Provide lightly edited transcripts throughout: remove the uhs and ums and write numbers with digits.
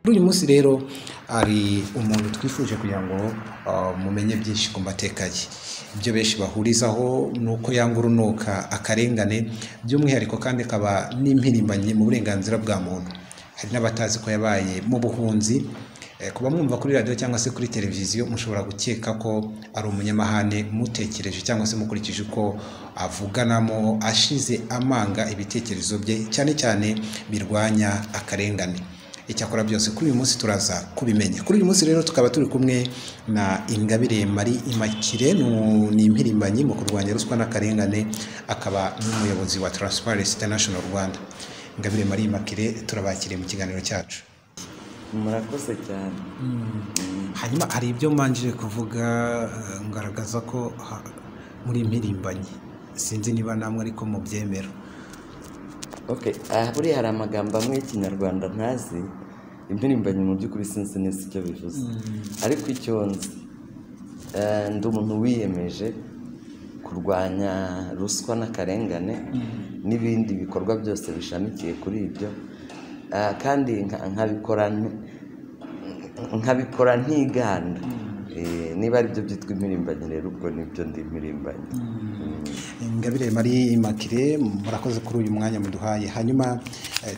Kuri uyu munsi rero ari umuntu twifuje kugira ngo mumenye byinshi ku mateka ye. Ibyo benshi bahurizaho nuko yanga urunuka akarengane, by'umwihariko kandi akaba n'impirimbanyi mu burenganzira bwa muntu. Hari n'abatazi ko yabaye mu buhunzi. Kuba mwumva kuri radio cyangwa se kuri televiziyo mushobora gukeka ko ari umunyamahane mutekereje cyangwa se mukurikije uko avuganamo ashize amanga ibitekerezo bye cyane cyane birwanya akarengane. Icyakora byose kuri uyu munsi turaza kubimenya. Kuri uyu munsi rero tukaba turi kumwe na Ingabire Marie Immaculée, ni impirimbanyi mu kurwanya ruswa n'akarengane, akaba n'umuyobozi wa Transparency International Rwanda. Ingabire Marie Immaculée, turabakiriye mu kiganiro cyacu. Murakoze cyane. Hanyuma hari ibyo manje kuvuga ngaragaza ko muri impirimbanyi, sinzi niba namwe ariko mu byemera. Okay, buriya hari amagambo amwe y'Ikinyarwanda ntazi, impirimbanyi mu by'ukuri sinzi neza icyo bivuze. Ariko icyo nzi, ndi umuntu wiyemeje kurwanya ruswa n'akarengane n'ibindi bikorwa byose bishamikiye kuri ibyo, kandi nkabikora ntiganda. Niba ari byo byitwa impirimbanyi rero ubwo nibyo ndi impirimbanyi. Ingabire Marie Immaculée, murakoze kuri uyu mwanya muduhaye. Hanyuma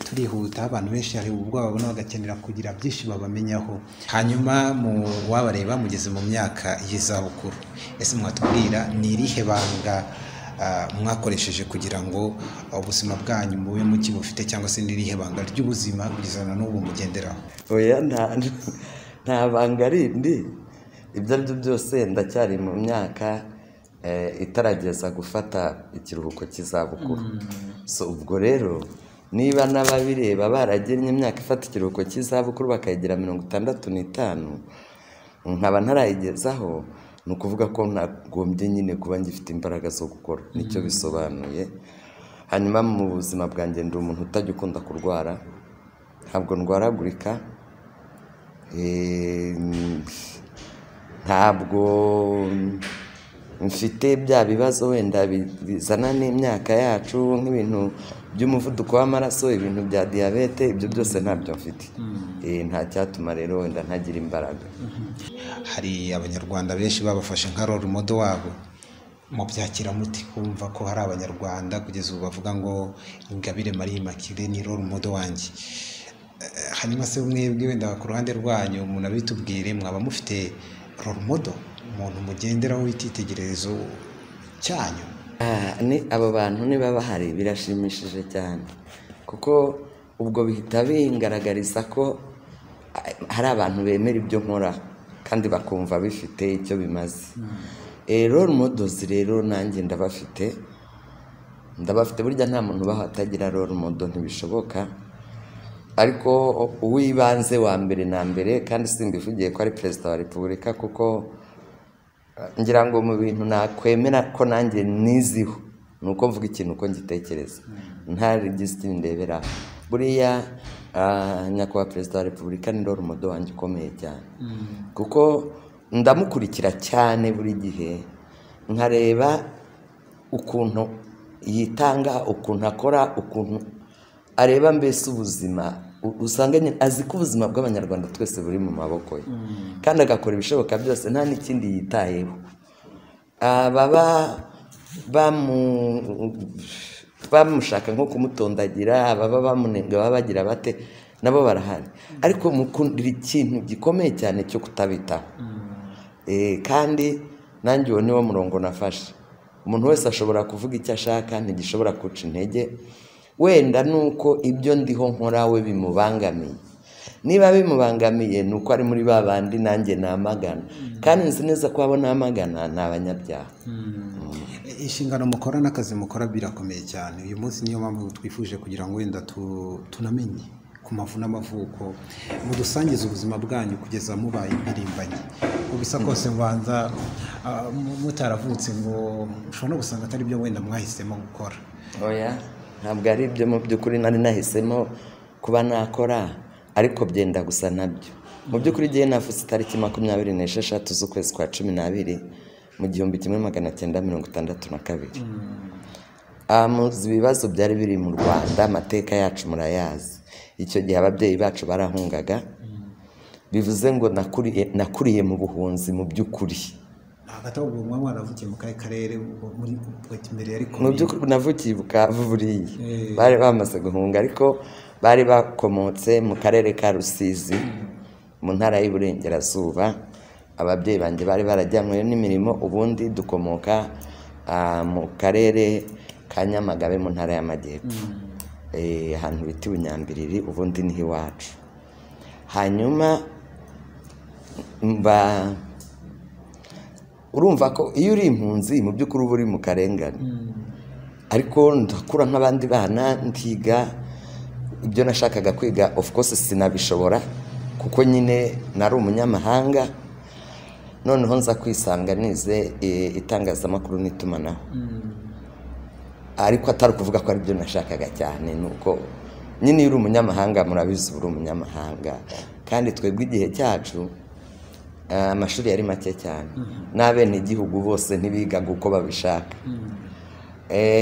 turihuta, abantu benshi hari ubwo babona bagakenera kugira byinshi babamenyaho. Hanyuma mu wabareba mugeze mu myaka y'izabukuru, ese mwatubwira ni irihe banga mwakoresheje kugira ngo ubuzima bwanyu mube mukibufite, cyangwa se n'irihe banga ry'ubuzima kugeza na n'ubu mugenderaho? Oya, nta banga rindi. Ibyo ari byo byose ndacyari mu myaka itarageza gufata ikiruhuko cy'izabukuru. So ubwo rero niba n'ababireba baragennye imyaka ifata ikiruhuko cy'izabukuru bakayigira 65, nkaba ntarayigezaho, ni ukuvuga ko nagombye nyine kuba ngifite imbaraga zo gukora. Nicyo bisobanuye. Hanyuma mu buzima bwanjye ndi umuntu utajya ukunda kurwara, ntabwo ndwaragurika, ntabwo mfite bya bibazo wenda bizana n'imyaka yacu nk'ibintu by'umuvuduko w'amaraso, ibintu bya diyabete, ibyo byose ntabyo mfite. Nta cyatuma rero wenda ntagira imbaraga. Hari abanyarwanda benshi babafashe nka role model wabo, mubyakira muti kumva ko hari abanyarwanda kugeza ubu bavuga ngo Ingabire Marie Immaculée ni role model wanjye? Hanyuma se mwebwe wenda ku ruhande rwanyu umuntu abitubwire, mwaba mufite role model, umuntu mugenderaho w'ititegererezo cyanyu? Ni abo bantu niba bahari birashimishije cyane, kuko ubwo bihita bingaragariza ko hari abantu bemera ibyo nkora kandi bakumva bifite icyo bimaze. Role models rero nanjye ndabafite burya nta muntu ubaho atagira role model, ntibishoboka. Ariko uwibanze wa mbere na mbere, kandi simbivugiye ko ari Perezida wa Repubulika, kuko ngira ngo mu bintu nakwemera ko nanjye niziho ni uko mvuga ikintu uko ngitekereza, ntarigize ikindi ndebera. Buriya nyakubahwa Perezida wa Repubulika ni role model wanjye ukomeye cyane, kuko ndamukurikira cyane buri gihe, nkareba ukuntu yitanga, ukuntu akora, ukuntu areba mbese ubuzima. Usanga azi ko ubuzima bw'abanyarwanda twese buri mu maboko ye, kandi agakora ibishoboka byose nta n'ikindi yitayeho. Baba bamushaka nko kumutondagira, baba bamunenga, baba bagira bate, nabo barahari, ariko mukundira ikintu gikomeye cyane cyo kutabitaho. Kandi nanjye uwo niwo murongo nafashe. Umuntu wese ashobora kuvuga icyo ashaka, ntigishobora kuca intege, wenda nuko ibyo ndiho nkora we bimubangamiye. Niba bimubangamiye nuko ari muri babandi nanjye namagana, kandi nzi neza ko abo namagana ni abanyabyaha. Inshingano mukora n'akazi mukora birakomeye cyane. Uyu munsi niyo mpamvu twifuje kugira ngo wenda tunamenye ku mavu n'amavuko, mudusangiza ubuzima bwanyu kugeza mubaye impirimbanyi. Ubisa kose mbanza mutaravutse ngo ushobora no gusanga atari byo wenda mwahisemo gukora. Oya, ntabwo ari ibyo mu by'ukuri nari nahisemo kuba nakora, ariko byenda gusa nabyo. Mu by'ukuri igihe navutse itariki 26 z'ukwezi kwa 12 mu 1962. Muzi ibibazo byari biri mu Rwanda, amateka yacu murayazi. Icyo gihe ababyeyi bacu barahungaga, bivuze ngo nakuriye mu buhunzi mu by'ukuri. hagati aho uwo mwana avukiye mu karere muri mbere yari mu by'ukuri navukiye i Bukavu buriya bari bamaze guhunga ariko bari bakomotse mu karere ka Rusizi mu ntara y'Iburengerazuba. Ababyeyi banjye bari barajyanywe n'imirimo, ubundi dukomoka mu karere ka Nyamagabe mu ntara y'Amajyepfo, ahantu bita Bunyambiriri, ubundi niho iwacu. Hanyuma urumva ko iyo uri impunzi mu by'ukuri uba uri mu karengane, ariko ndakura nk'abandi bana ndiga ibyo nashakaga kwiga. Of course sinabishobora kuko nyine nari umunyamahanga, noneho nza kwisanga nize itangazamakuru n'itumanaho, ariko atari ukuvuga ko ari byo nashakaga cyane. Nuko nyine iyo uri umunyamahanga, murabizi uri umunyamahanga, kandi twebwe igihe cyacu amashuri yari make cyane, n'abenegihugu bose ntibigaga uko babishaka,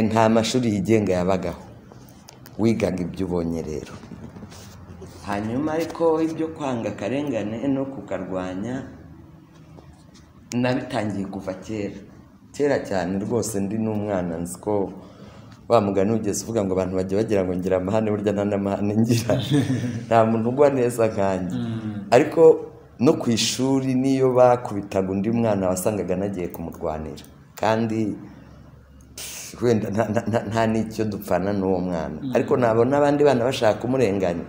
nta mashuri yigenga yabagaho, wigaga ibyo ubonye rero. Hanyuma ariko ibyo kwanga akarengane no kukarwanya nabitangiye kuva kera cyane rwose. Ndi n'umwana nzi ko wa mugani ugeze uvuga ngo abantu bajya bagira ngo ngira amahane, burya nta n'amahane ngira, nta muntu ugwa neza nkanjye. Ariko no ku ishuri niyo bakubitaga undi mwana wasangaga nagiye kumurwanira, kandi wenda nta n'icyo dupfana n'uwo mwana, ariko nabona abandi bana bashaka kumurenganya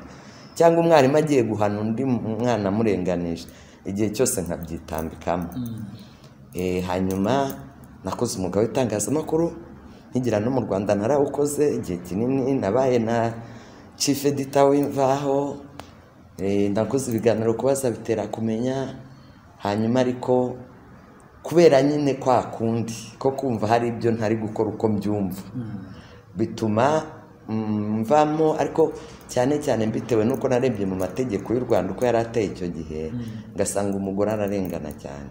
cyangwa umwarimu agiye guhana undi mwana amurenganije, igihe cyose nkabyitambikamo. Hanyuma nakoze umwuga w'itangazamakuru nkigira no mu Rwanda narawukoze igihe kinini, nabaye na chief editor w'Imvaho, nakoze ibiganiro kubaza bitera kumenya. Hanyuma ariko kubera nyine kwa kundi ko kumva hari ibyo ntari gukora uko mbyumva, bituma mvamo, ariko cyane cyane mbitewe nuko narebye mu mategeko y'u Rwanda uko yari ateye icyo gihe, ngasanga umugore ararengana cyane.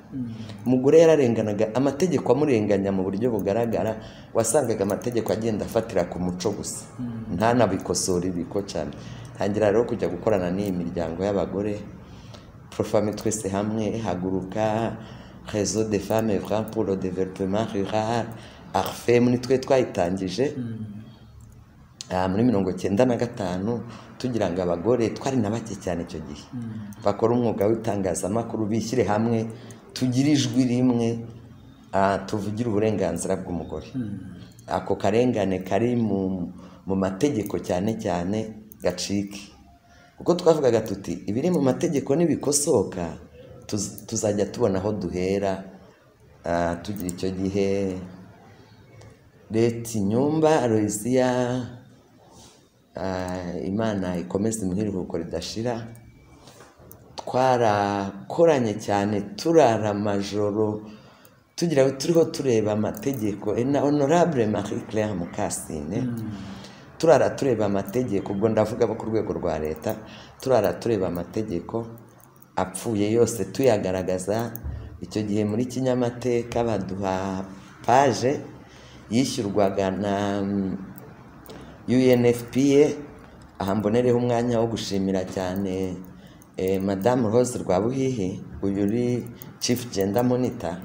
Umugore yararenganaga, amategeko amurenganya mu buryo bugaragara, wasangaga amategeko agenda afatira ku muco gusa, ntanabikosora ibiko cyane. Ntangira rero kujya gukorana n'iyi miryango y'abagore, Profame Twese Hamwe, Haguruka, Réseau des Femmes Œuvrant pour le Développement Rural, ARFEM, ni twe twayitangije muri 1995, tugira ngo abagore twari na bake cyane icyo gihe bakora umwuga w'itangazamakuru, bishyire hamwe, tugire ijwi rimwe, tuvugire uburenganzira bw'umugore. Ako karengane kari mu mategeko cyane cyane gacike, kuko twavugaga tuti ibiri mu mategeko nibikosoka tuzajya tubona aho duhera. Tugira icyo gihe Leta Nyumba Aloysia, Imana ikomeze imuhiruko ridashira, twarakoranye cyane, turara amajoro tugira turiho tureba amategeko. Na Honorable Marie Claire Mukasine turara tureba amategeko, ubwo ndavuga bo ku rwego rwa leta, turara tureba amategeko apfuye yose tuyagaragaza. Icyo gihe muri Kinyamateka baduha page yishyurwaga na UNFPA. Aha mbonereho umwanya wo gushimira cyane Madame Rose Rwabuhihi, uyu uri Chief Gender Monitor,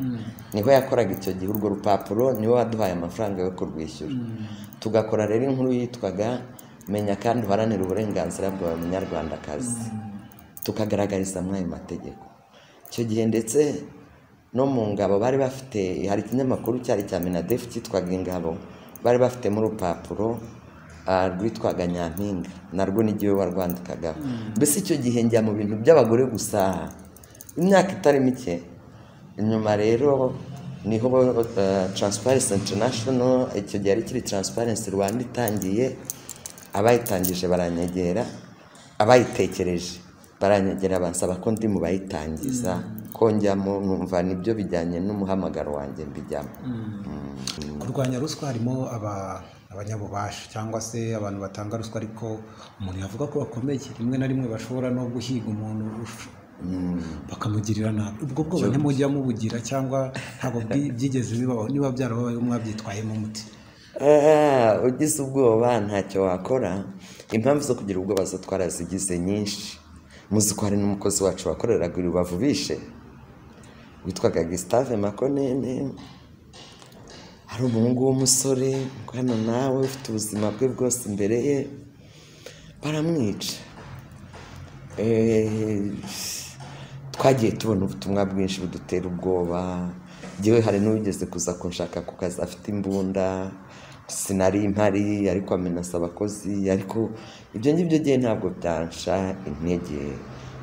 niho yakoraga icyo gihe urwo rupapuro, niwe waduhaye amafaranga yo kurwishyura. Tugakora rero inkuru yitwaga Menya kandi uharanire uburenganzira bwawe munyarwandakazi, tukagaragariza muri ayo mategeko. Icyo gihe ndetse no mu ngabo bari bafite, hari ikinyamakuru cyari cya Minadef cyitwaga Ingabo, bari bafite mu rupapuro rwitwaga Nyampinga, narwo n'igihe warwandikagaho. Mbese icyo gihe njya mu bintu by'abagore gusa imyaka itari mike. Inyuma rero niho Transparency International, icyo gihe ari kiri Transparency Rwanda itangiye, abayitangije baranyegera, abayitekereje baranyegera, bansaba ko ndi mu bayitangiza, ko njyamo numva nibyo bijyanye n'umuhamagaro wanjye mbijyamo. Kurwanya ruswa harimo abanyabubasha cyangwa se abantu batanga ruswa, ariko umuntu yavuga ko bakomeye, rimwe na rimwe bashobora no guhiga umuntu bakamugirira nabi. Ubwo bwoba ntimujya mubugira cyangwa ntabwo byigeze bibaho? Niba byarabaye mwabyitwayemo umuti? Ugize ubwoba ntacyo wakora. Impamvu zo kugira ubwoba zo twarazigize nyinshi, muzi ko hari n'umukozi wacu wakoreraga i Rubavu bishe witwaga Gustave Makonene, hari umuhungu w'umusore hano nawe ufite ubuzima bwe bwose imbere ye baramwica. Twagiye tubona ubutumwa bwinshi budutera ubwoba. Njyewe hari n'uwigeze kuza kunshaka ku kazi afite imbunda, sinari impari ariko amenasa abakozi, ariko ibyo ngibyo gihe ntabwo byansha intege,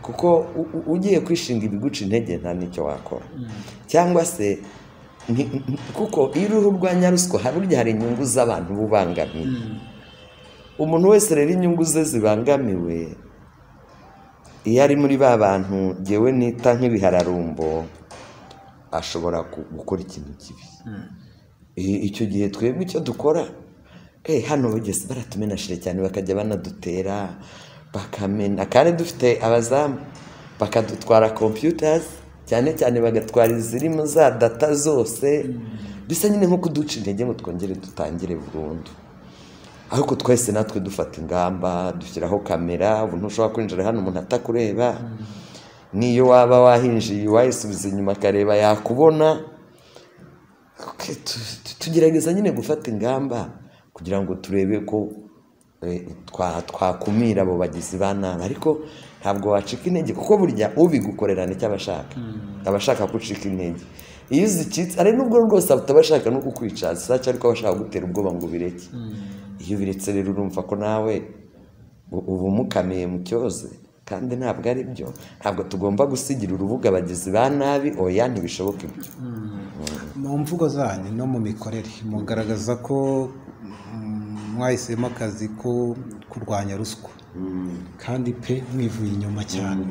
kuko ugiye kwishinga ibiguca intege nta n'icyo wakora. Cyangwa se kuko iyo uruhu urwanya ruswa burya hari inyungu z'abantu bubangamiye. Umuntu wese rero inyungu ze zibangamiwe, iyo ari muri ba bantu njyewe nita nk'ibihararumbo, ashobora gukora ikintu kibi. Icyo gihe twebwe icyo dukora, hano bigeze baratumenashire cyane, bakajya banadutera bakamena, kandi dufite abazamu bakadutwara computers cyane cyane, bagatwara izirimo za data zose, bisa nyine nko kuduca intege ngo twongere dutangire burundu. Ariko twese natwe dufata ingamba, dushyiraho kamera, ubu ntushobora kwinjira hano umuntu atakureba, niyo waba wahinjiye wayisubiza inyuma akareba yakubona. Tugerageza nyine gufata ingamba kugira ngo turebe ko twakumira abo bagizi ba nabi, ariko ntabwo wacika intege, kuko burya ubigukorera nicyo abashaka gucika intege. Iyo uzicitse ari nubwo rwose atabashaka no kukwica saca, ariko abashaka gutera ubwoba ngo bireke. Iyo biretse rero urumva ko nawe uba umukamiye mu cyoze, kandi ntabwo ari byo. Ntabwo tugomba gusigira urubuga abagizi ba nabi, oya ntibishoboka ibyo. Mu mvugo zanyu no mu mikorere mugaragaza ko mwahisemo akazi ko kurwanya ruswa, kandi pe mwivuye inyuma cyane.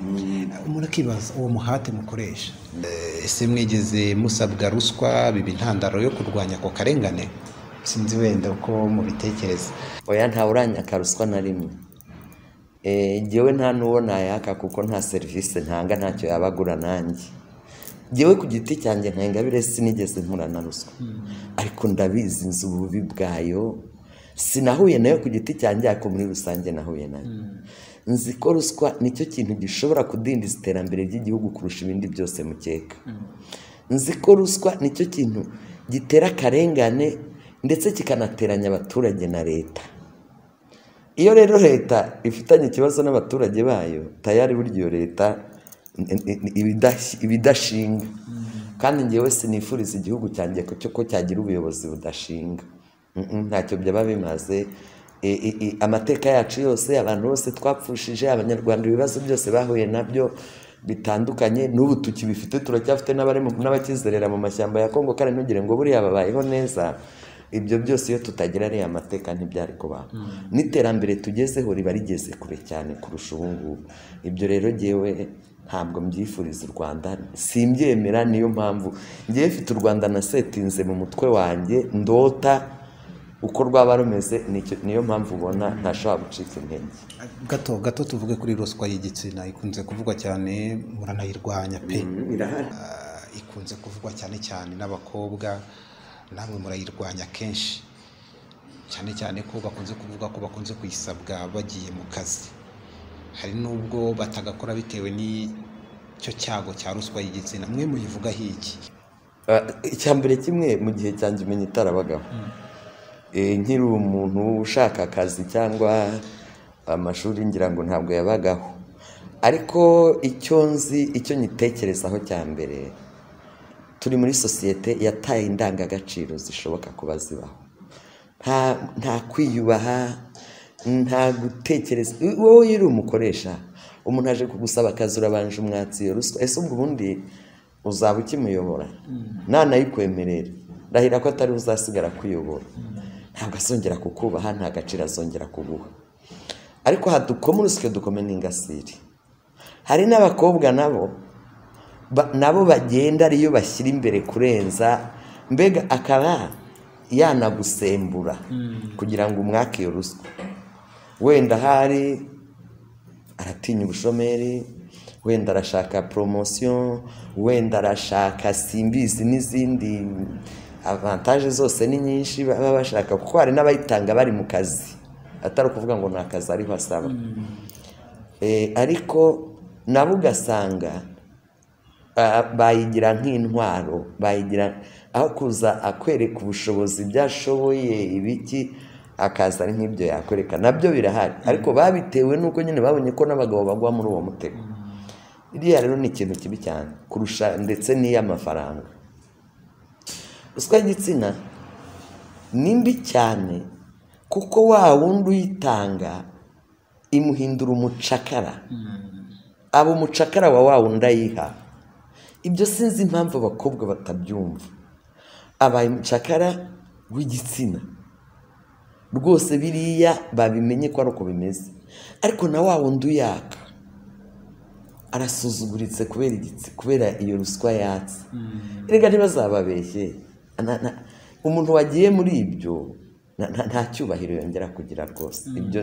Umuntu akibaza uwo muhate mukoresha, ese mwigeze musabwa ruswa biba intandaro yo kurwanya ako karengane? Sinzi wenda uko mubitekereza. Oya, ntawe uranyaka ruswa na rimwe. Njyewe nta n'uwo nayaka, kuko nta serivisi ntanga, ntacyo yabagura nanjye. Njyewe ku giti cyanjye nta Ingabire sinigeze mpura na ruswa, ariko ndabizi nzi ububi bwayo. Sinahuye nayo ku giti cyanjye, ariko muri rusange nahuye nayo. Nzi ko ruswa nicyo kintu gishobora kudindiza iterambere ry'igihugu kurusha ibindi byose mukeka. Nzi ko ruswa nicyo kintu gitera akarengane ndetse kikanateranya abaturage na leta. Iyo rero leta ifitanye ikibazo n'abaturage bayo, tayari burya iyo leta ibidashinga. Kandi njyewe sinifuriza igihugu cyanjye ko cyagira ubuyobozi budashinga. Ntacyo byaba bimaze. Amateka yacu yose, abantu bose twapfushije, abanyarwanda ibibazo byose bahuye nabyo bitandukanye, n'ubu tukibifite, turacyafite n'abakizerera mu mashyamba ya Kongo, kandi ntugire ngo buriya babayeho neza. Ibyo byose iyo tutagira ariya mateka ntibyari kubaho. N'iterambere tugezeho riba rigeze kure cyane kurusha ubu ngubu. Ibyo rero njyewe ntabwo mbyifuriza u Rwanda, simbyemera. Niyo mpamvu njyewe mfite u Rwanda nasetinze mu mutwe wanjye, ndota uko rwaba rumeze. Niyo mpamvu ubona ntashobora gucika intege. Gato tuvuge kuri ruswa y'igitsina. Ikunze kuvugwa cyane, muranayirwanya pe. Ikunze kuvugwa cyane n'abakobwa, namwe murayirwanya kenshi, cyane ko bakunze kuvuga ko bakunze kuyisabwa bagiye mu kazi. Hari nubwo batagakora bitewe n'icyo cyago cya ruswa y'igitsina. Mwe muyivugaho iki? Icyambere kimwe, mu gihe cyanjye umenya itarabagaho. Nkiri umuntu ushaka akazi cyangwa amashuri, ngira ngo ntabwo yabagaho. Ariko icyo nzi, icyo nyitekerezaho cya mbere, turi muri sosiyete yataye indangagaciro zishoboka kuba zibaho. Nta kwiyubaha, nta gutekereza. Wowe uri umukoresha, umuntu aje kugusaba akazi, urabanje umwatsi iyo ruswa. Ese ubwo ubundi uzaba ukimuyobora? Nanayikwemerera, ndahira ko atari uzasigara kuyobora. Ntabwo azongera kukubaha, nta gaciro azongera kuguha. Ariko hadukomuruske dukomene ingasiri. Hari n'abakobwa nabo bagenda ariyo bashyira imbere kurenza, mbega akaba yanagusembura kugira ngo umwake iyo ruswa. Wenda hari aratinya ubushomeri, wenda arashaka promotion, wenda arashaka simbizi n'izindi avantage zose ni nyinshi baba bashaka, kuko hari n'abayitanga bari mu kazi, atari ukuvuga ngo ni akazi ariho asaba. Ariko nabo ugasanga bayigira nk'intwaro, bayigira aho kuza akwereka ubushobozi byashoboye ibiki, akaza ari nk'ibyo yakwereka, nabyo birahari, ariko babitewe nuko nyine babonye ko n'abagabo bagwa muri uwo mutego. Iriya rero ni ikintu kibi cyane kurusha ndetse n'iy'amafaranga. Ruswa y'igitsina ni mbi cyane kuko wa wundi uyitanga imuhindura umucakara, aba umucakara wa wundi ayiha. Ibyo sinzi impamvu abakobwa batabyumva, abaye umucakara w'igitsina rwose, biriya babimenye ko ari uko bimeze, ariko na wa wundi uyaka arasuzuguritse kubera iyo ruswa yatse. Erega ntibazababeshye, umuntu wagiye muri ibyo nta cyubahiro yongera kugira rwose. Ibyo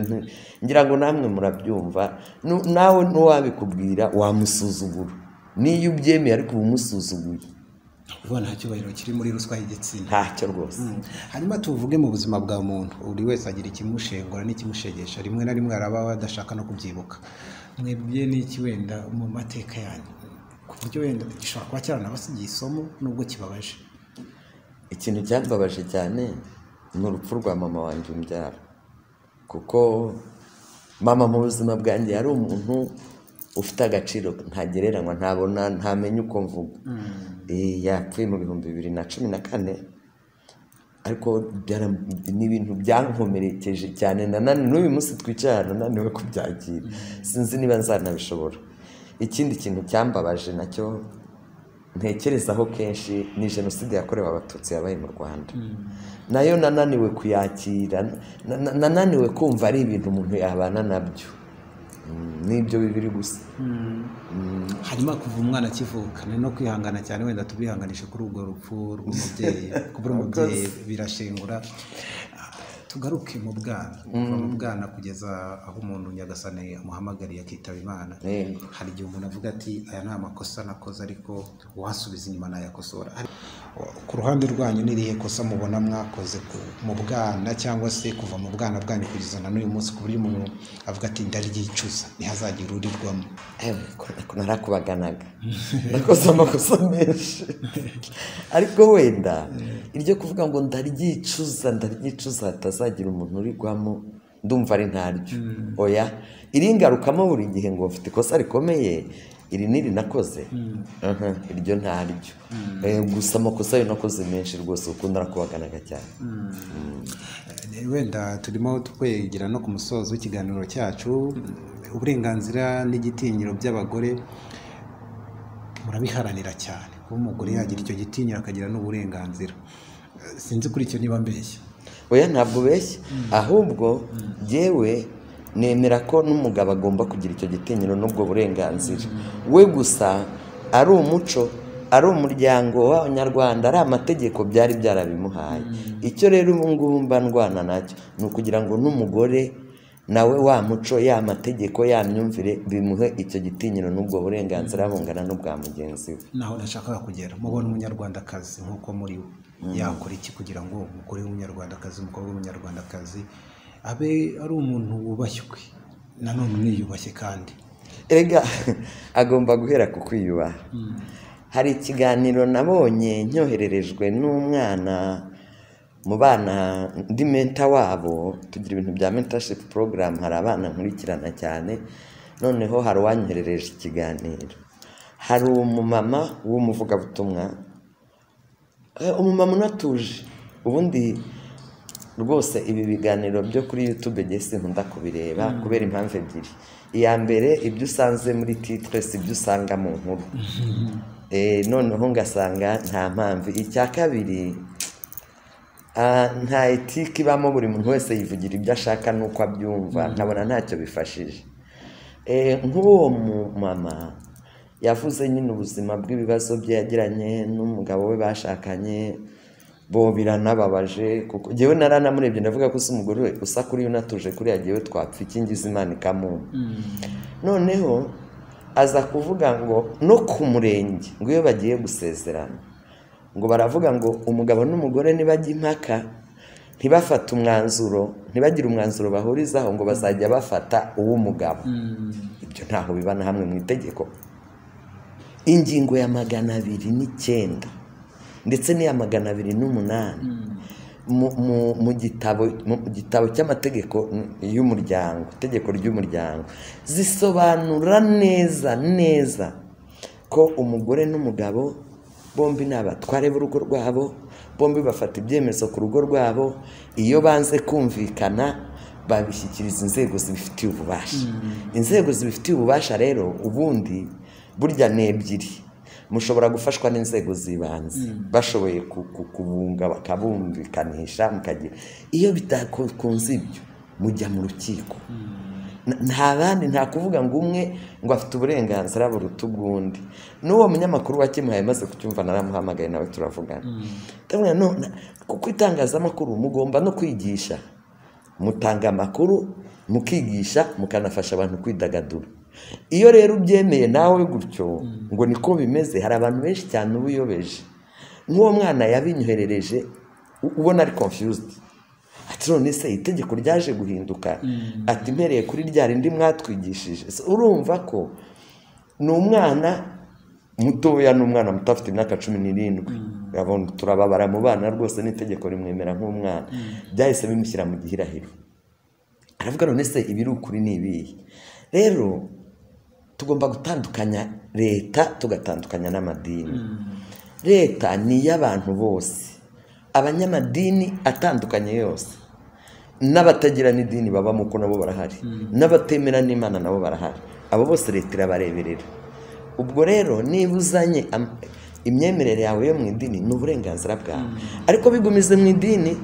ngira ngo namwe murabyumva, nawe n'uwabikubwira wamusuzugura, niyo ubyemeye ariko uba umusuzuguye. Ubu nta cyubahiro kiri muri ruswa y'igitsina, ntacyo rwose. Hanyuma tuvuge mu buzima bwa muntu, buri wese agira ikimushengura n'ikimushegesha, rimwe na rimwe araba badashaka no kubyibuka. Mwebwe n'iki wenda mu mateka yanyu ku buryo wenda gishobora kuba cyaranabasigiye isomo nubwo kibabaje? Ikintu cyambabaje cyane ni urupfu rwa mama wanjye umbyara, kuko mama mu buzima bwanjye yari umuntu ufite agaciro ntagereranywa, ntabona ntamenye uko mvuga. Yapfuye mu 2014, ariko ni ibintu byankomerekeje cyane, n'uyu munsi twicara nananiwe kubyakira, sinzi niba nzanabishobora. Ikindi kintu cyambabaje nacyo ntekerezaho kenshi ni jenoside yakorewe abatutsi yabaye mu Rwanda, nayo nananiwe kuyakira, nananiwe kumva ari ibintu umuntu yabana nabyo, n'ibyo bibiri gusa. Hanyuma kuva umwana akivuka no kwihangana cyane, wenda tubihanganishe kuri urwo rupfu rw'umubyeyi, kubura umubyeyi birashengura. Tugaruke mu bwana, kuva mu bwana kugeza aho umuntu Nyagasani amuhamagariye akitaba Imana. Hari igihe umuntu avuga ati aya ni amakosa nakoze, ariko wasubiza inyuma nayakosora. Ku ruhande rwanyu n'irihe kosa mubona mwakoze mu bwana, cyangwa se kuva mu bwana bwanyu kugeza na n'uyu munsi, ku buryo umuntu avuga ati ndaryicuza ntihazagire urirwamo? Narakubaganaga, nakoze amakosa menshi, ariko wenda iryo kuvuga ngo ndaryicuza hatazagira umuntu urigwamo, ndumva ari ntaryo. Oya, iringarukamo buri gihe ngo mfite ikosa rikomeye, iri niri nakoze, iryo ntaryo. Gusa amakosa yo nakoze menshi rwose, kuko narakubaganaga cyane. Wenda turimo twegera no ku musozo w'ikiganiro cyacu. Uburenganzira n'igitinyiro by'abagore murabiharanira cyane, kuba umugore yagira icyo gitinyiro akagira n'uburenganzira. Sinzi kuri icyo niba mbeshya. Oya, ntabwo beshya, ahubwo yewe nemera ko n'umugabo agomba kugira icyo gitinyiro n'ubwo burenganzira. We gusa ari umuco, ari umuryango w'Abanyarwanda, ari amategeko byari byarabimuhaye. Icyo rero ubu ngubu mba ndwana nacyo ni ukugira ngo n'umugore nawe wa muco, ya mategeko, ya myumvire bimuhe icyo gitinyiro n'ubwo burenganzira bungana n'ubwa mugenzi we. Naho nashakaga kugera, mubona umunyarwandakazi nk'uko muri we yakora iki kugira ngo umugore w'umunyarwandakazi, umukobwa w'umunyarwandakazi abe ari umuntu wubashywe, nanone uniyubashye kandi? Erega agomba guhera ku kwiyubaha. Hari ikiganiro nabonye nyohererejwe n'umwana mu bana, ndi menta wabo, tugira ibintu bya mentorship program, hari abana nkurikirana cyane. Noneho hari uwanyoherereje ikiganiro, hari umumama w'umuvugabutumwa, umumama unatuje. Ubundi rwose ibi biganiro byo kuri YouTube gese nkunda kubireba kubera impamvu ebyiri. Iya mbere, ibyo usanze muri titre si ibyo usanga mu nkuru, noneho ngasanga nta mpamvu. Icya kabiri, nta etike ibamo, buri muntu wese yivugira ibyo ashaka n'uko abyumva, nkabona ntacyo bifashije. Nk'uwo mama yavuze nyine ubuzima bw'ibibazo bye yagiranye n'umugabo we bashakanye, bo biranababaje, kuko jewe naranamurebye ndavuga ko umugore we usa kuri unatuje kuri yagiye twapfa ikingiza Imana ikamumpa. Noneho aza kuvuga ngo no ku murenge ngo iyo bagiye gusezerana ngo baravuga ngo umugabo n'umugore nibajya impaka ntibafata umwanzuro, ntibagire umwanzuro bahurizaho, ngo bazajya bafata uw'umugabo. ibyo ntaho biba na hamwe mu itegeko. Ingingo ya 209 ndetse n'iya 208 mu gitabo cy'amategeko y'umuryango, itegeko ry'umuryango, zisobanura neza ko umugore n'umugabo bombi ni abatware b'urugo rwabo, bombi bafata ibyemezo ku rugo rwabo, iyo banze kumvikana babishyikiriza inzego zibifitiye ububasha. Inzego zibifitiye ububasha rero ubundi burya ni ebyiri. Mushobora gufashwa n'inzego zibanze bashoboye kubunga bakabumvikanisha mukagira. Iyo bitakunze ibyo mujya mu rukiko. Nta bandi, nta kuvuga ngo umwe ngo afite uburenganzira buruta ubwundi. N'uwo munyamakuru wakimuhaye maze kucyumva naramuhamagaye nawe turavugana. Ndabona none kuko itangazamakuru mugomba no kwigisha, mutanga amakuru mukigisha mukanafasha abantu kwidagadura. Iyo rero ubyemeye nawe gutyo ngo niko bimeze, hari abantu benshi cyane ubuyobeje. Nk'uwo mwana yabinyoherereje ubona ari confused, ati none se itegeko ryaje guhinduka, ati mpereye kuri rya rindi mwatwigishije. Urumva ko ni umwana mutoya, n'umwana mutafite imyaka 17. Yabona turababara mu bana rwose, n'itegeko rimwemera nk'umwana. Byahise bimushyira mu gihirahiro, aravuga none se ibiri ukuri ni ibihe? Rero tugomba gutandukanya leta tugatandukanya n'amadini. Leta ni iy'abantu bose, abanyamadini atandukanye yose, n'abatagira n'idini babamo ko nabo barahari, n'abatemera n'Imana nabo barahari. Abo bose leta irabareberera. Ubwo rero niba uzanye imyemerere yawe yo mu idini ni uburenganzira bwawe, ariko bigumize mu idini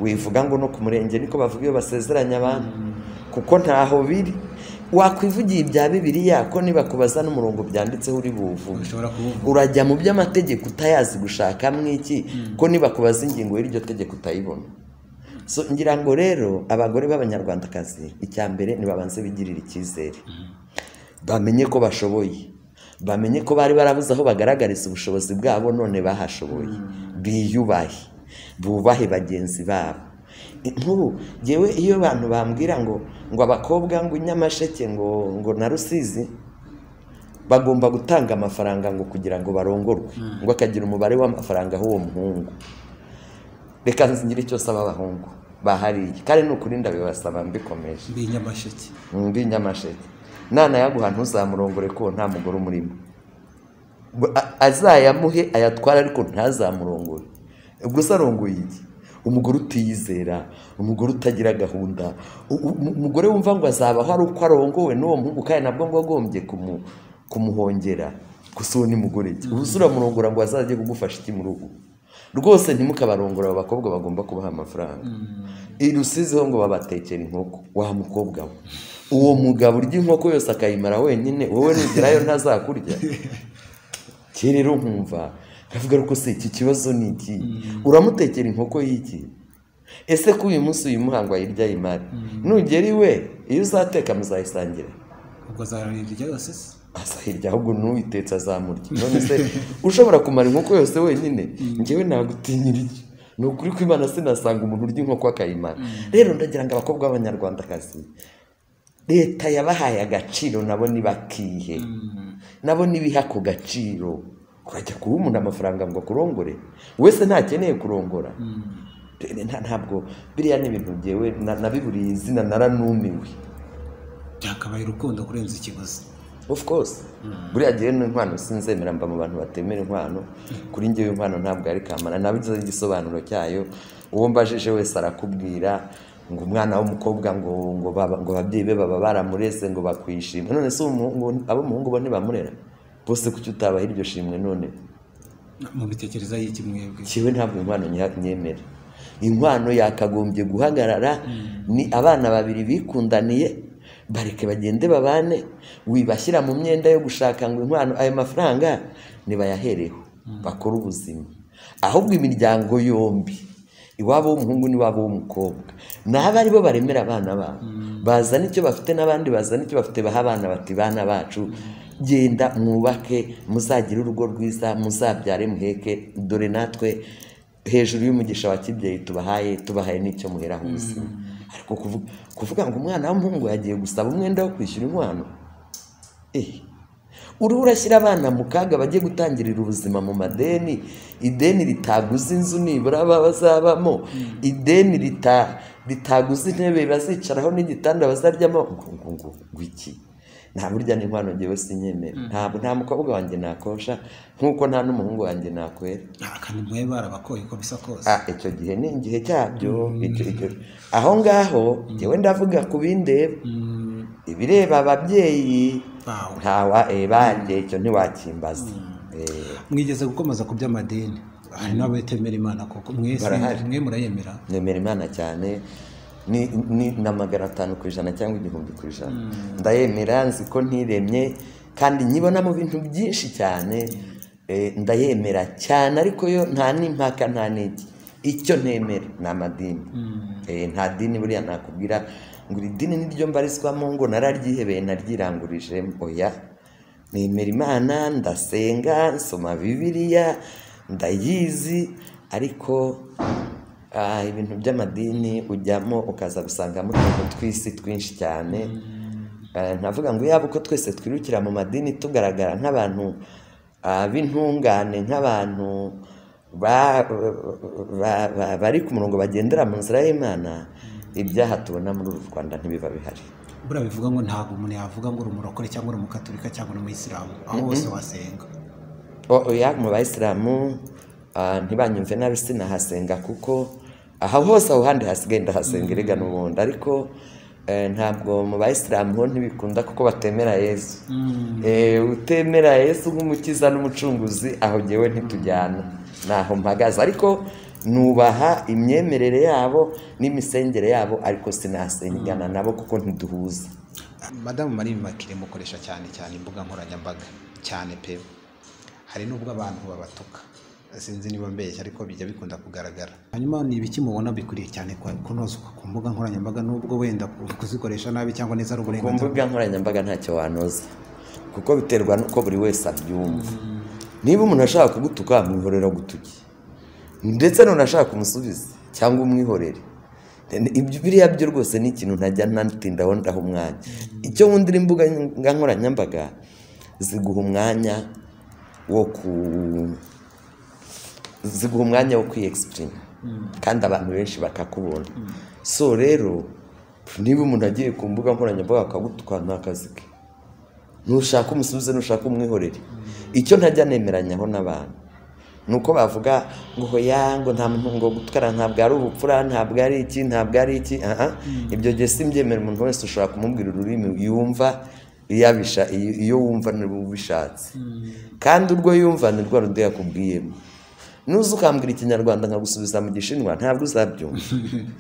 wivuga ngo no ku murenge niko bavuga iyo basezeranya abantu, kuko ntaho biri. Wakwivugiye ibya Bibiliya ko nibakubaza n'umurongo byanditseho uri buvuge, urajya mu by'amategeko utayazi gushaka mwiki ko nibakubaza ingingo y'iryo tegeko utayibona. So ngira ngo rero abagore b'abanyarwandakazi icyambere nibabanze bigirira icyizere, bamenye ko bashoboye, bamenye ko bari barabuze aho bagaragariza ubushobozi bwabo, none bahashoboye. Biyubahe, bubahe bagenzi babo. Nk'ubu yewe iyo abantu bambwira ngo abakobwa ngo Nyamasheke ngo na Rusizi bagomba gutanga amafaranga ngo kugira ngo barongorwe, ngo akagira umubare w'amafaranga aho uwo muhungu, reka nzingire cyose abahungu bahariye kandi n'ukuri ndabibasaba mbikomeje. Mbi Nyamasheke nana yaguha ntuzamurongore ko nta mugore umurimo, azayamuhe ayatwara ariko ntazamurongore. Ubwo sarongoye iki? Umugore utiyizera, umugore utagira gahunda, umugore wumva ngo azabaho ari uko arongowe n'uwo muhungu kandi nabwo ngo agombye kumuhongera. Gusa uwo ni mugore ki? Ubusura murongora ngo azajye kugufasha iki mu rugo? Rwose ntimukabarongora abo bakobwa bagomba kubaha amafaranga. Irusizeho ngo babatekera inkoko, wa mukobwa we. Uwo mugabo urya inkoko yose akayimara wenyine, wowe nugerayo ntazakurya. Rero nkumva kavuga ko se iki kibazo ni iki? Uramutekera inkoko y'iki? Ese ko uyu munsi uyu muhango ayirya imari, nugera iwe iyo uzateka muzayisangira? Ubwo zarirya yose se asahirya, ahubwo n'uwitetse azamurya. None se ushobora kumara inkoko yose wenyine? Ngewe nagutinyira iki? Ni ukuri ko Imana sinasanga umuntu urya inkoko akayimara. Rero ndagira ngo abakobwa b'abanyarwandakazi, leta yabahaye agaciro, nabo nibakihe, nabo nibiha ako gaciro. Urajya kuba umuntu amafaranga ngo kurongore, wese ntakeneye kurongora. Ntabwo biriya ni ibintu byewe nabiburiye izina, naranumiwe. Byakabaye urukundo kurenza ikiguzi. Of course. Buriya gihe n'inkwano sinzemera mba mu bantu batemera inkwano. Kuri njyewe inkwano ntabwo ari kamana, nabigize igisobanuro cyayo. Uwo mbajije wese arakubwira ngo umwana w'umukobwa ngo babyeyi be baba baramureze ngo bakwishima. None se abo muhungu bo ntibamurera? Bose kuki utabaha iryo shimwe none? Mu bitekereza y'iki mwebwe? Kiwe ntabwo inkwano nyemera. Inkwano yakagombye guhagarara ni abana babiri bikundaniye, bareke bagende babane, wibashyira mu myenda yo gushaka ngo inkwano ayo mafaranga nibayahereho bakora ubuzima. Ahubwo imiryango yombi, iwabo w'umuhungu n'iwabo w'umukobwa, naba ari bo baremera abana babo, bazana icyo bafite n'abandi bazana icyo bafite, baha abana bati bana bacu genda mwubake, muzagira urugo rwiza, muzabyare muheke, dore natwe hejuru y'umugisha wa kibyeyi tubahaye n'icyo muheraho ubuzima. Ariko kuvuga ngo umwana w'umuhungu yagiye gusaba umwenda wo kwishyura inkwano, uriho urashyira abana mu kaga bajye gutangirira ubuzima mu madeni, ideni ritaguze inzu nibura bazabamo, ideni ritaguze intebe bazicaraho n'igitanda bazaryamo, ngo iki nta burya n'inkwano ngewe sinyemera, nta mukobwa wanjye nakosha nk'uko nta n'umuhungu wanjye nakwera. kandi mwe barabakoye uko bisa kose. Icyo gihe ni igihe cyabyo. Aho ngaho ngewe ndavuga ku bindeba, ibireba ababyeyi banjye icyo ntiwakimbaza. Mwigeze gukomeza ku by'amadini, hari n'abatemera Imana koko mwe murayemera? Nemera Imana cyane, ni na 500% cyangwa 1000%. Ndayemera, nzi ko ntiremye kandi nyibona mu bintu byinshi cyane. Ndayemera cyane, ariko yo nta n'impaka nta n'iki. Icyo ntemera ni amadini. Nta dini buriya nakubwira ngo iri dini niryo mbarizwamo ngo nararyihebeye naryirangurije. Oya, nemera Imana, ndasenga, nsoma Bibiliya, ndayizi, ariko ibintu by'amadini ujyamo ukaza gusangamo utuntu tw'isi twinshi cyane. Ntavuga ngo yaba uko twese twirukira mu madini tugaragara nk'abantu b'intungane, nk'abantu bari ku murongo bagendera mu nzira y'Imana, ibyaha tubona muri uru Rwanda ntibiba bihari. Buriya bivuga ngo ntabwo umuntu yavuga ngo uri umurokore cyangwa uri umukatolika cyangwa uri umuyisilamu, aho hose wasenga. Oya, mu bayisilamu ntibanyumve nabi, sinahasenga kuko aho hose aho handi hasigaye ndahasenga erega n'ubundi, ariko ntabwo mu bayisilamu ho ntibikunda kuko batemera Yesu. Utemera Yesu nk'umukiza n'umucunguzi, aho ngewe ntitujyana, naho mpagaze, ariko nubaha imyemerere yabo n'imisengere yabo, ariko sinasengana nabo kuko ntiduhuza. Madamu Marie Immaculée mukoresha cyane imbuga nkoranyambaga cyane pe, hari n'ubwo abantu babatuka, sinzi niba mbeshya ariko bijya bikunda kugaragara. Hanyuma ni ibiki mubona bikwiriye cyane kunozwa ku mbuga nkoranyambaga, n'ubwo wenda kuzikoresha nabi cyangwa neza ari uburenganzira? Ku mbuga nkoranyambaga ntacyo wanoza, kuko biterwa n'uko buri wese abyumva. Niba umuntu ashaka kugutuka, mwihorera gutuki, ndetse none ashaka kumusubiza cyangwa umwihorere. Biriya byo rwose ni ikintu ntajya natindaho ndaho umwanya. Icyo wundira imbuga nkoranyambaga ziguha umwanya wo kwi-exprime, kandi abantu benshi bakakubona. So rero niba umuntu agiye ku mbuga nkoranyambaga akagutuka, nta kazi ke, nushaka umusubize, nushaka umwihorere. Icyo ntajya nemeranyaho n'abantu nuko bavuga ngo hoya, ngo nta muntu ngo gutukana ntabwo ari ubupfura, ntabwo ari iki. Ibyo gihe simbyemera. Umuntu wese ushobora kumubwira ururimi yumva iyo wumva ubishatse, kandi urwo yumva ni rwo rundi yakubwiyemo. Nuza ukambwira Ikinyarwanda nkagusubiza mu Gishinwa, ntabwo uzabyumva.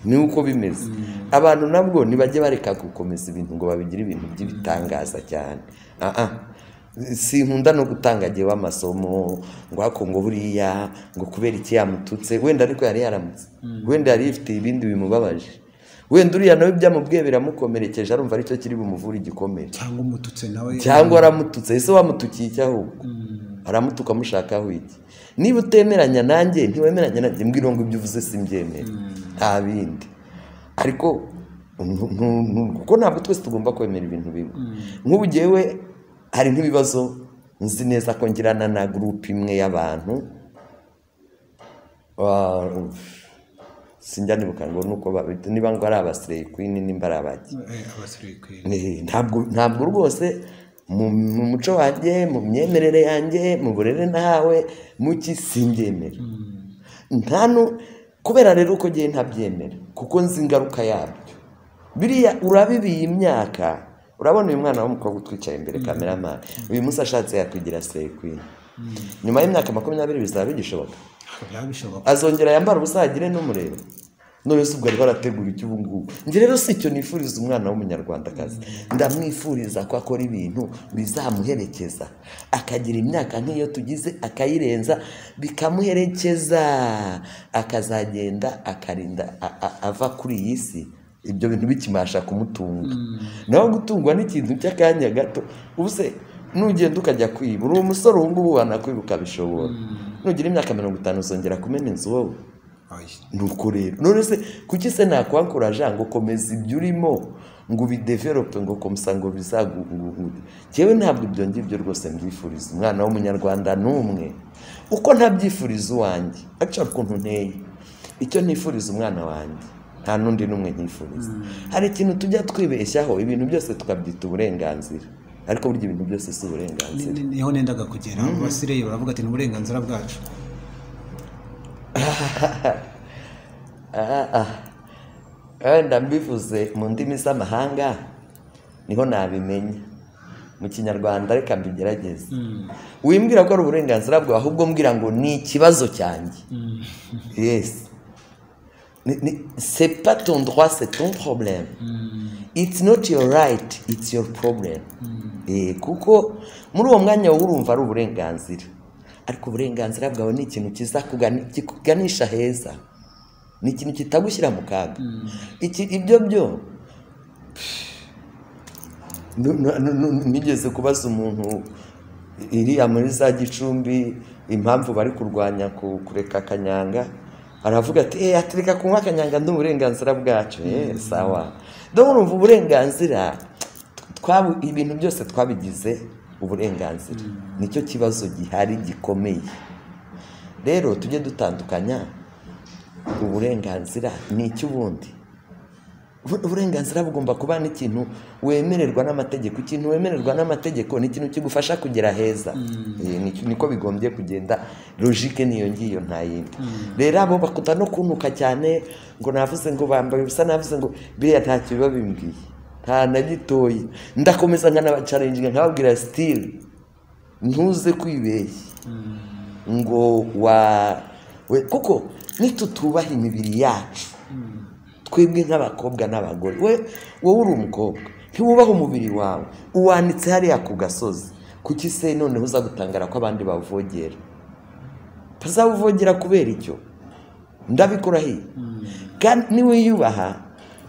Ni uko bimeze. Abantu nabwo ntibajye bareka gukomeza ibintu ngo babigire ibintu by'ibitangaza cyane. Sinkunda no gutanga gihe w'amasomo ngo ngo buriya ngo kubera iki yamututse, wenda ariko yari yaramutse, wenda yari ifite ibindi bimubabaje, wenda uriya nawe byamubwiye biramukomerekeje, arumva aricyo kiri bumuvura igikomere, cyangwa umututse nawe, cyangwa aramututse. Ese wamutukiye iki? Ahubwo aramutuka mushakaho iki? Niba utemeranya nanjye, ntiwemeranya nanjye, mbwira ngo ibyo uvuze simbyemera, nta bindi. Ariko kuko ntabwo twese tugomba kwemera ibintu bimwe. Nk'ubu jyewe hari nk'ibibazo nzi neza ko ngirana na groupe imwe y'abantu, sinjya nibuka ngo nuko niba ngo ari abasirey queen nimba ari abaki. Ntabwo rwose mu muco wanjye, mu myemerere yanjye, mu burere nahawe, muki simbyemera. Kubera rero uko ngiye ntabyemera, kuko nzi ingaruka yabyo. Biriya urabibiye imyaka. Urabona uyu mwana w'umukobwa utwicaye imbere cameraman, uyu munsi ashatse yakwigira slay queen, nyuma y'imyaka 20 bizaba bigishoboka? Azongera yambara ubusagire n'umureba? None se ubwo ari barategura iki ubu ngubu? Nje rero si cyo nifuriza umwana w'umunyarwandakazi. Ndamwifuriza ko akora ibintu bizamuherekeza, akagira imyaka nk'iyo tugize, akayirenza, bikamuherekeza, akazagenda akarinda ava kuri iyi si, ibyo bintu bikimasha kumutunga. Naho gutungwa n'ikintu cy'akanya gato, ubuse nugenda ukajya kwiba, uri umusore ubu ngubu wanakwibuka bishobora. Nugira imyaka 50 uzongera kumena inzu wowe? Nuko rero none se kuki se nakwankuraje ngo komeza ibyo urimo, ngo ubidevelope ngo komsa ngo bizagugude. Jewe ntabwo ibyo ngibyo rwose mbyifuriza umwana w'umunyarwanda n'umwe, uko ntabyifuriza uwanjye actually ukuntu nteye, icyo nifuriza umwana wanjye nta n'undi n'umwe nkifuriza. Hari ikintu tujya twibeshyaho, ibintu byose tukabyita uburenganzira, ariko burya ibintu byose si uburenganzira. Niho nendaga kugera abasireye baravuga ati n'uburenganzira bwacu. Wenda mbivuze mu ndimi z'amahanga niho nabimenya, mu kinyarwanda reka mbigerageze. Wimbwira ko ari uburenganzira bwawe, ahubwo mbwira ngo ni ikibazo cyanjye. Yes, c'est pas ton droit, c'est ton problème. It's not your right, it's your problem. Kuko muri uwo mwanya wowe urumva ari uburenganzira, ariko uburenganzira bwawe ni ikintu kikuganisha heza, ni ikintu kitagushyira mu kaga. Ibyo byo nigeze kubaza umuntu iriya muri za Gicumbi impamvu bari kurwanya kureka kanyanga, aravuga ati atireka kunywa kanyanga ndi uburenganzira bwacu. Sawa, donc urumva uburenganzira ibintu byose twabigize uburenganzira, nicyo kibazo gihari gikomeye. Rero tujye dutandukanya uburenganzira n'icyo ubundi. Uburenganzira bugomba kuba n'ikintu wemererwa n'amategeko. Ikintu wemererwa n'amategeko ni ikintu kigufasha kugera heza. Niko bigombye kugenda, logique niyo ngiyo nta yindi. Rero abo bakuta no kunuka cyane ngo navuze ngo bambaye ubusa, navuze ngo biriya ntacyo biba bimbwiye, nta na gitoya. Ndakomeza nkanabacalenjinga nkababwira still ntuze kwibeshya ngo kuko nitutubaha imibiri yacu twebwe nk'abakobwa n'abagore, wowe uri umukobwa ntiwubaha umubiri wawe, uwanitse hariya ku gasozi, kuki se noneho uza gutangara ko abandi bavogera? Bazawuvogera kubera icyo? Ndabikora hiye. Kandi niwiyubaha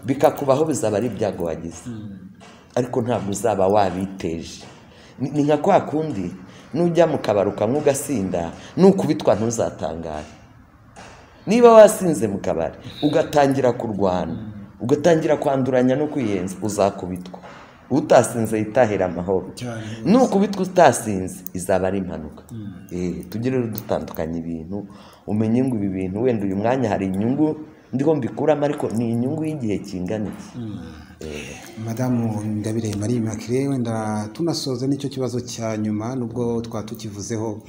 bikakubaho bizaba ari ibyago wagize, ariko ntabwo uzaba wabiteje. Ni nka kwa kundi nujya mu kabari ukanywa ugasinda, nukubitwa ntuzatangare. Niba wasinze mu kabari ugatangira kurwana, ugatangira kwanduranya no kwiyenza, uzakubitwa. Utasinze yitahira amahoro, nukubitwa utasinze izaba ari impanuka. Tugire dutandukanye ibintu, umenye ngo ibi bintu wenda uyu mwanya hari inyungu ndiho mbikuramo, ariko ni inyungu y'igihe kingana iki. Madamu Ingabire Marie Immaculée, wenda tunasoza n'icyo kibazo cya nyuma nubwo twatukivuzeho.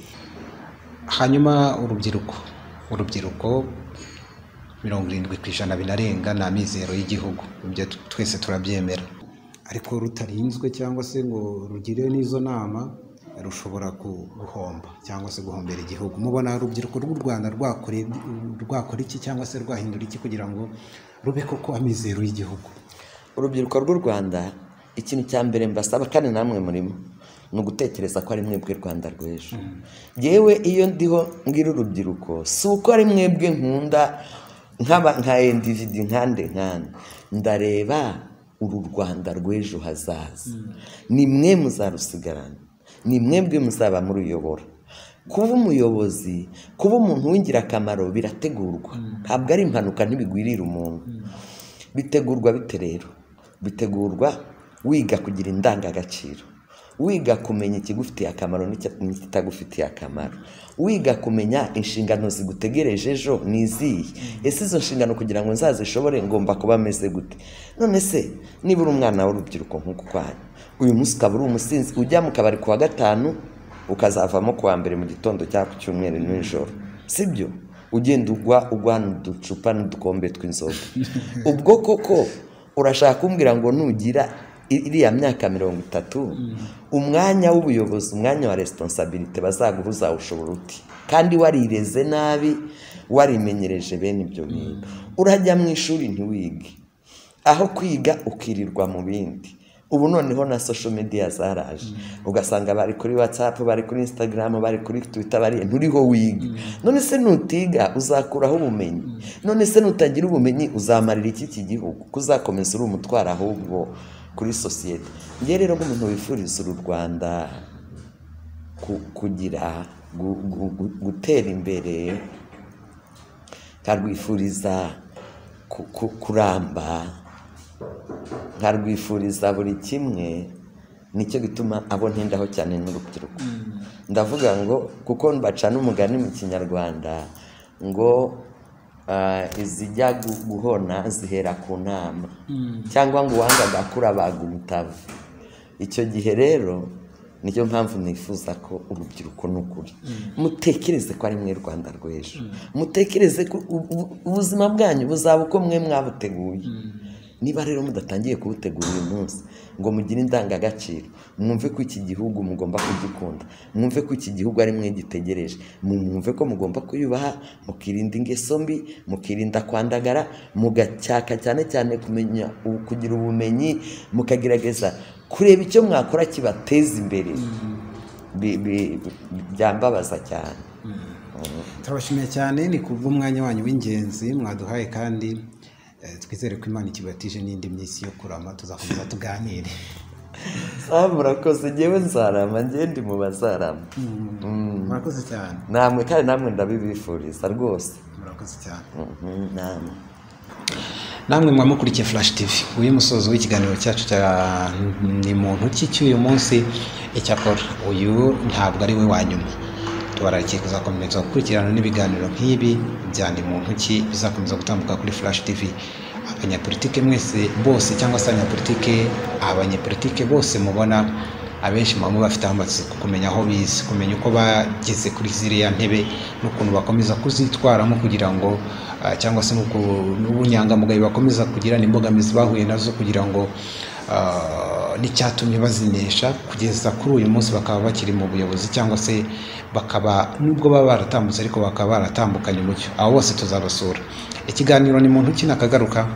Hanyuma urubyiruko 70% binarenga na mizero y'igihugu, ibyo twese turabyemera, ariko rutarinzwe cyangwa se ngo rugire n'izo nama rushobora guhomba cyangwa se guhombera igihugu. Mubona urubyiruko rw'u Rwanda rwakora iki cyangwa se rwahindura iki kugira ngo rube koko amizero y'igihugu? Urubyiruko rw'u Rwanda ikintu cya mbere mbasaba, kandi namwe murimo, ni ugutekereza ko ari mwebwe Rwanda rw'ejo. Yewe iyo ndiho ngira urubyiruko, si uko ari mwebwe nkunda nka individi nkande, ndareba uru Rwanda rw'ejo hazaza. Ni mwe muzarusigarana, ni mwebwe muzaba muruyobora. Kuba umuyobozi, kuba umuntu w'ingirakamaro birategurwa, ntabwo ari impanuka, ntibigwirira umuntu. Bitegurwa bite rero? Bitegurwa wiga kugira indangagaciro, wiga kumenya ikigufitiye akamaro n'ikitagufitiye akamaro, wiga kumenya inshingano zigutegereje ejo nizihe, ese izo nshingano kugira ngo nzazishobore ngomba kuba meze gute? None se niba uri umwana w'urubyiruko nk'uko kwanyu, uyu munsi ukaba uri umusinzi, ujya mu kabari kuwa gatanu ukazavamo kuwa mbere mu gitondo cyangwa ku cyumweru n'ijoro, sibyo? Ugenda ugwana uducupa n'udukombe tw'inzoga. Ubwo koko urashaka kumbwira ngo nugira iriya myaka 30 umwanya w'ubuyobozi, umwanya wa responsibility bazaguha uzawushobora uti? Kandi warireze nabi, warimenyereje bene ibyo bintu. Urajya mu ishuri ntiwige, aho kwiga ukirirwa mu bindi. Ubu noneho na social media zaraje, ugasanga bari kuri WhatsApp, bari kuri Instagram, bari kuri Twitter, bari nturiho wiga. None se nutiga uzakuraho ubumenyi? None se nutagira ubumenyi uzamarira iki gihugu? Kuzakomeza uri umutwara ahubwo kuri societe. Ngiye rero nk'umuntu wifuriza uru Rwanda kugira gutera imbere, karwifuriza kuramba, nkarwifuriza buri kimwe. Nicyo gituma abo ntindaho cyane n'urubyiruko. Ndavuga ngo kuko bacana umugani mu Kinyarwanda ngo izijya guhona zihera ku nama, cyangwa ngo uwanga agakura baga umutavu. Icyo gihe rero nicyo mpamvu nifuza ko urubyiruko n'ukuri mutekereze ko ari mwe Rwanda rw'ejo, mutekereze ko ubuzima bwanyu buzaba uko mwe mwabuteguye. Niba rero mudatangiye kubutegura uyu munsi ngo mugire indangagaciro, mwumve ko iki gihugu mugomba kugikunda, mwumve ko iki gihugu ari mwe gitegereje, mwumve ko mugomba kuyubaha, mukirinda ingeso mbi, mukirinda kwandagara, mugacyaka cyane cyane kumenya kugira ubumenyi, mukagerageza kureba icyo mwakora kibateza imbere. Byambabaza cyane. Turabashimiye cyane, ni kubw'umwanya wanyu w'ingenzi mwaduhaye, kandi twizere ko Imana ikibatije n'indi minsi yo kurama tuzakomeza tuganire. Murakoze, ngewe nzarama, ngewe ndi mu bazarama. Murakoze cyane. Namwe kandi namwe ndabibifuriza rwose. Murakoze cyane. Namwe mwamukurikiye Flash TV. Uyu musozo w'ikiganiro cyacu cya ni muntu ki cy'uyu munsi. Icyakora uyu ntabwo ari we wa nyuma. Tubararikiye kuzakomeza gukurikirana n'ibiganiro nk'ibi bya ni muntu ki bizakomeza gutambuka kuri Flash TV. Abanyapolitike mwese bose, cyangwa se abanyapolitike bose mubona, abenshi mu bafite amatsiko kumenya aho bize, kumenya uko bageze kuri ziriya ntebe n'ukuntu bakomeza kuzitwaramo, kugira ngo cyangwa se n'ubunyangamugayo bakomeza kugira n'imbogamizi bahuye nazo, kugira ngo n'icyatumye bazinesha kugeza kuri uyu munsi bakaba bakiri mu buyobozi, cyangwa se bakaba nubwo baba baratambutse ariko bakaba baratambukanye umucyo. Abo bose tuzabasura. Ikiganiro ni muntu ki nakagaruka.